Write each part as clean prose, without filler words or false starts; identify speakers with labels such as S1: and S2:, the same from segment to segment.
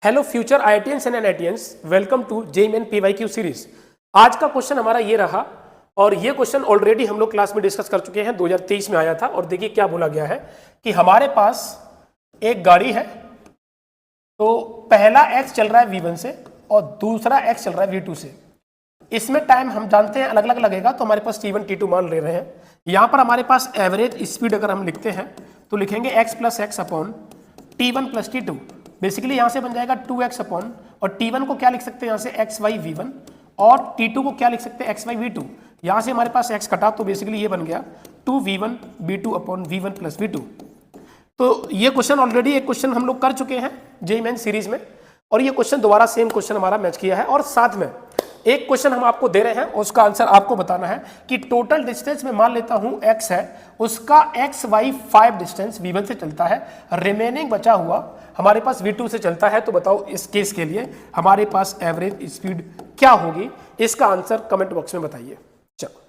S1: Hello future IITians and NITians, welcome to JEE and PYQ series. आज का question हमारा ये रहा और ये क्वेश्चन ऑलरेडी हम लोग क्लास में डिस्कस कर चुके हैं, 2023 में आया था। और देखिए क्या बोला गया है कि हमारे पास एक गाड़ी है, तो पहला x चल रहा है v1 से और दूसरा x चल रहा है v2 से। इसमें टाइम हम जानते हैं अलग अलग लगेगा, तो हमारे पास t1 t2 मान ले रहे हैं। यहाँ पर हमारे पास एवरेज स्पीड अगर हम लिखते हैं तो लिखेंगे x plus x upon t1 plus t2। Basically यहां से बन जाएगा 2x अपॉन, और t1 को क्या लिख सकते हैं यहां से एक्स वाई v1, और t2 को क्या लिख सकते हैं एक्स वाई v2। यहां से हमारे पास x कटा तो बेसिकली ये बन गया 2v1 b2 upon v1 plus v2। तो ये क्वेश्चन ऑलरेडी एक क्वेश्चन हम लोग कर चुके हैं जेईई मेन सीरीज में, और ये क्वेश्चन दोबारा सेम क्वेश्चन हमारा मैच किया है। और साथ में एक क्वेश्चन हम आपको दे रहे हैं, उसका आंसर आपको बताना है कि टोटल डिस्टेंस में मान लेता हूं x है, उसका x y 5 डिस्टेंस v1 से चलता है, रिमेनिंग बचा हुआ हमारे पास v2 से चलता है। तो बताओ इस केस के लिए हमारे पास एवरेज स्पीड क्या होगी? इसका आंसर कमेंट बॉक्स में बताइए। चलो,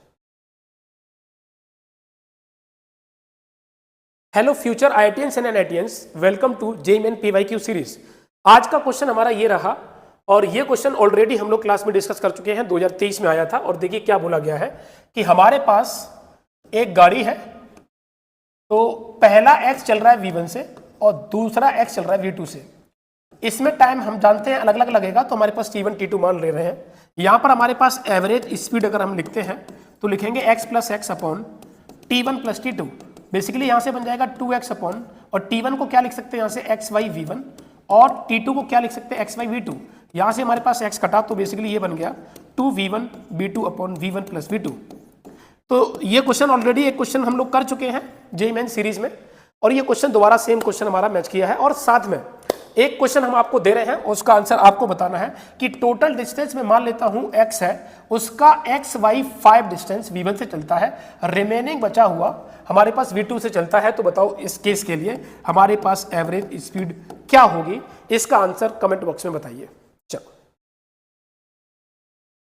S1: hello future IITians and NITians, welcome to JEE and PYQ series. आज का क्वेश्चन हमारा ये रहा और ये क्वेश्चन ऑलरेडी हम लोग क्लास में डिस्कस कर चुके हैं, 2023 में आया था। और देखिए क्या बोला गया है कि हमारे पास एक गाड़ी है, तो पहला x चल रहा है v1 से और दूसरा x चल रहा है v2 से। इसमें टाइम हम जानते हैं अलग अलग लगेगा, तो हमारे पास t1 t2 मान ले रहे हैं। यहां पर हमारे पास एवरेज स्पीड अगर हम लिखते हैं तो लिखेंगे x plus x upon t1 plus t2। Basically यहां से बन जाएगा 2x अपॉन, और t1 को क्या लिख सकते हैं यहां से एक्स वाई v1, और t2 को क्या लिख सकते हैं एक्स वाई v2। यहां से हमारे पास x कटा तो बेसिकली ये बन गया 2v1 b2 upon v1 plus v2। तो ये क्वेश्चन ऑलरेडी एक क्वेश्चन हम लोग कर चुके हैं जेईई मेन सीरीज में, और ये क्वेश्चन दोबारा सेम क्वेश्चन हमारा मैच किया है। और साथ में एक क्वेश्चन हम आपको दे रहे हैं, उसका आंसर आपको बताना है कि टोटल डिस्टेंस में मान लेता हूं x है, उसका x y 5 डिस्टेंस v1 से चलता है, रिमेनिंग बचा हुआ हमारे पास v2 से चलता है। तो बताओ इस केस के लिए हमारे पास एवरेज स्पीड क्या होगी? इसका आंसर कमेंट बॉक्स में बताइए।